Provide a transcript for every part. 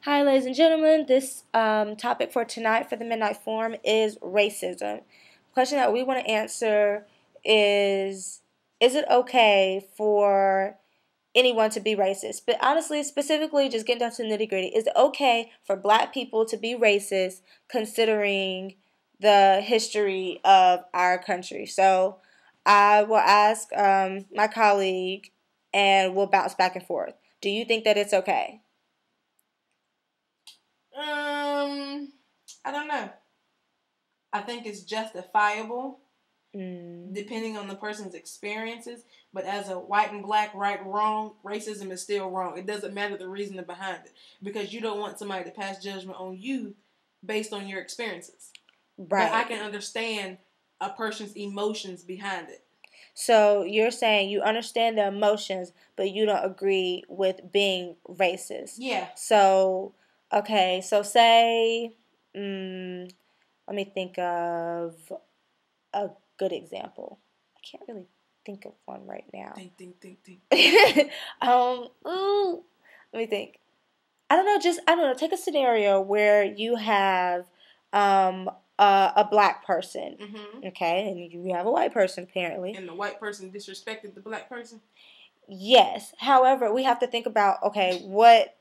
Hi, ladies and gentlemen. This topic for tonight for the Midnight Forum is racism. The question that we want to answer is it okay for anyone to be racist? But honestly, specifically, just getting down to the nitty-gritty, is it okay for black people to be racist considering the history of our country? So I will ask my colleague and we'll bounce back and forth. Do you think that it's okay? I don't know. I think it's justifiable depending on the person's experiences. But as a white and black, right and wrong, racism is still wrong. It doesn't matter the reasoning behind it. Because you don't want somebody to pass judgment on you based on your experiences. Right. But I can understand a person's emotions behind it. So you're saying you understand the emotions, but you don't agree with being racist. Yeah. So, okay, so say, let me think of a good example. I can't really think of one right now. Think. Let me think. I don't know. Take a scenario where you have a black person, okay, and you have a white person apparently, and the white person disrespected the black person. Yes. However, we have to think about, okay, what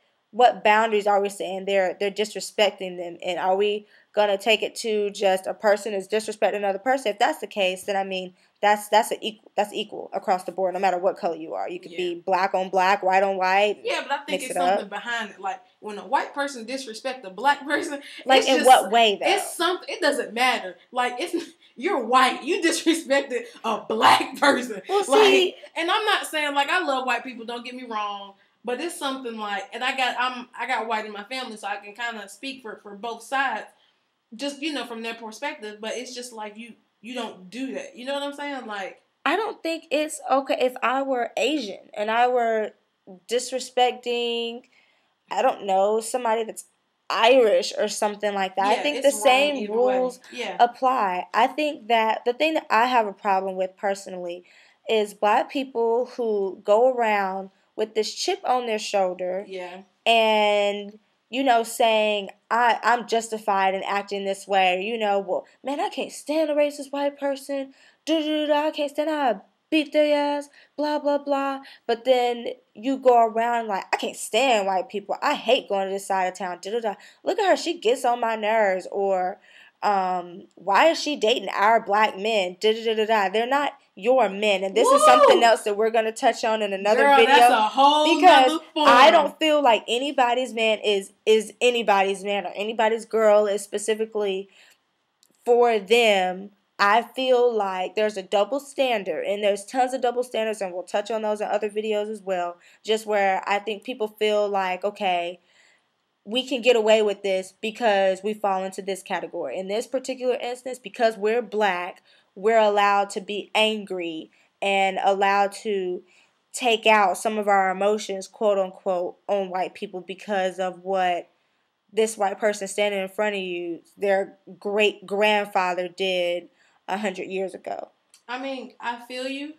boundaries are we saying they're disrespecting them, and are we gonna take it to just a person is disrespecting another person? If that's the case, then I mean that's equal across the board, no matter what color you are. You could be black on black, white on white. Yeah, but I think it's something behind it. Like when a white person disrespects a black person, like in what way though? It's something. It doesn't matter. Like you're white, you disrespected a black person. Well, see, and I'm not saying like I love white people. Don't get me wrong. But it's something like, and I got white in my family, so I can kind of speak for both sides, just from their perspective. But it's just like you don't do that. You know what I'm saying? Like I don't think it's okay if I were Asian and I were disrespecting, I don't know, somebody that's Irish or something like that. Yeah, I think the same rules apply. I think that the thing that I have a problem with personally is black people who go around with this chip on their shoulder, and saying I'm justified in acting this way. Well, man, I can't stand a racist white person. I can't stand I beat their ass. Blah blah blah. But then you go around like I can't stand white people. I hate going to this side of town. Look at her. She gets on my nerves. Or why is she dating our black men? They're not your men, and this is something else that we're gonna touch on in another video. That's a whole because forum. I don't feel like anybody's man is anybody's man, or anybody's girl is specifically for them. I feel like there's a double standard, and there's tons of double standards, and we'll touch on those in other videos as well. Just where I think people feel like, okay, we can get away with this because we fall into this category. In this particular instance, because we're black, we're allowed to be angry and allowed to take out some of our emotions, quote unquote, on white people because of what this white person standing in front of you, their great grandfather did 100 years ago. I mean, I feel you,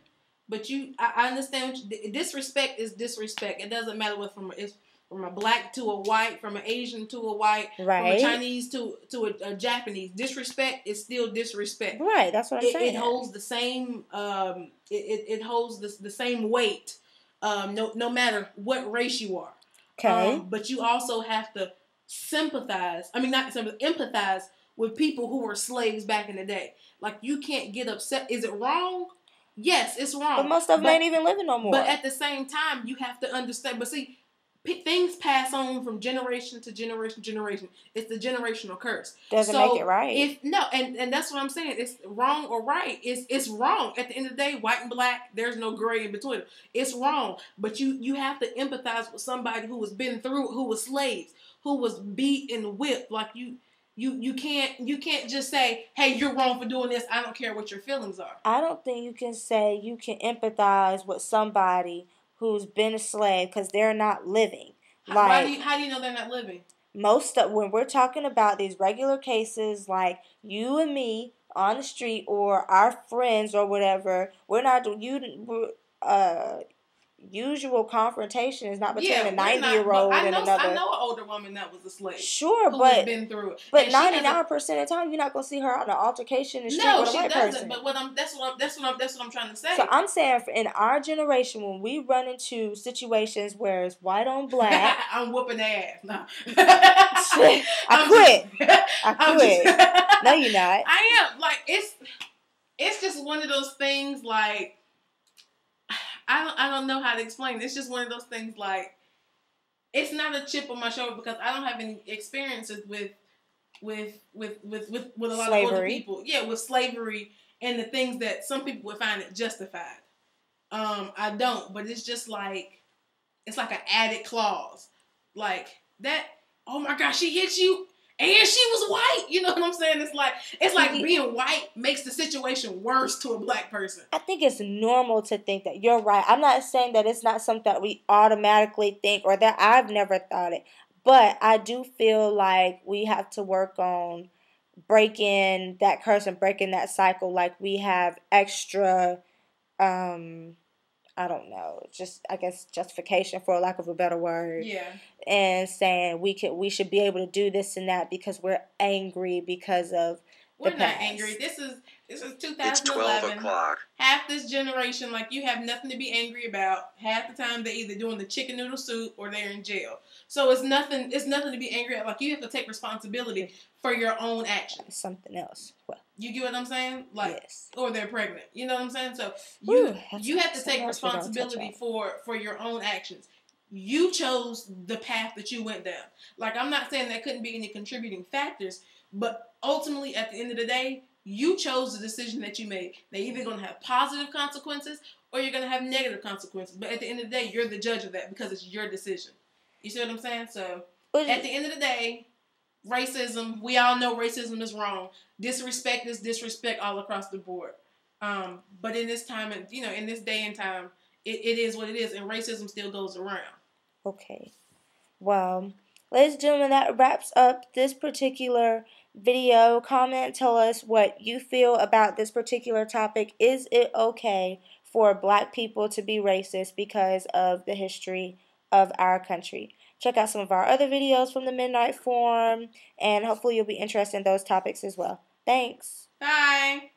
but I understand. Disrespect is disrespect. It doesn't matter what it's from a black to a white, from an Asian to a white, right, from a Chinese to a Japanese. Disrespect is still disrespect. Right, that's what I'm saying. It holds the same. It holds the same weight. No matter what race you are. Okay. But you also have to sympathize. I mean, not sympathize, empathize with people who were slaves back in the day. Like, you can't get upset. Is it wrong? Yes, it's wrong. But most of them ain't even living no more. But at the same time, you have to understand. But see, things pass on from generation to generation to generation. It's the generational curse. Doesn't make it right. And that's what I'm saying. It's wrong or right. It's wrong. At the end of the day, white and black, there's no gray in between. It's wrong. But you have to empathize with somebody who has been through, who was slaves, who was beat and whipped. Like you can't just say, hey, you're wrong for doing this. I don't care what your feelings are. I don't think you can say you can empathize with somebody who's been a slave because they're not living. How do you know they're not living? When we're talking about these regular cases, like you and me on the street or our friends or whatever, we're not usual confrontation is not between Yeah, a we're not. But 90-year-old and I another. know an older woman that was a slave. Sure, Who has but been through it. but And she has 99% of the time, you're not gonna see her out in an altercation in the street no, with a she white doesn't. person. But that's what I'm trying to say. So I'm saying, in our generation, when we run into situations where it's white on black, I'm whooping ass. No. I quit. I quit. No, you're not. I am. Like, it's just one of those things. Like, I don't know how to explain it. It's just one of those things. Like, it's not a chip on my shoulder because I don't have any experiences with a lot of older people. Yeah, with slavery and the things that some people would find it justified. I don't, but it's just like, it's like an added clause. Like, that, oh my gosh, she hit you and she was white. You know what I'm saying? It's like being white makes the situation worse to a black person. I think it's normal to think that. You're right. I'm not saying that it's not something that we automatically think or that I've never thought it. But I do feel like we have to work on breaking that curse and breaking that cycle. Like, we have extra, I don't know, just, I guess, justification, for lack of a better word. Yeah. And saying we should be able to do this and that because we're angry because of We're the not past. angry. This is 2011. It's 12 o'clock. Half this generation, like, you have nothing to be angry about. Half the time they're either doing the chicken noodle soup or they're in jail. So it's nothing to be angry at. Like, you have to take responsibility for your own actions. Something else. Well, you get what I'm saying? Like, yes. Or they're pregnant. You know what I'm saying? So you have to take responsibility for your own actions. You chose the path that you went down. Like, I'm not saying there couldn't be any contributing factors, but ultimately, at the end of the day, you chose the decision that you made. They're either going to have positive consequences or you're going to have negative consequences. But at the end of the day, you're the judge of that because it's your decision. You see what I'm saying? So, at the end of the day, racism, we all know racism is wrong. Disrespect is disrespect all across the board. But in this time, in this day and time, it is what it is, and racism still goes around. Okay. Well, ladies and gentlemen, that wraps up this particular video. Comment, tell us what you feel about this particular topic. Is it okay for black people to be racist because of the history of our country? Check out some of our other videos from the Midnight Forum, and hopefully you'll be interested in those topics as well. Thanks. Bye.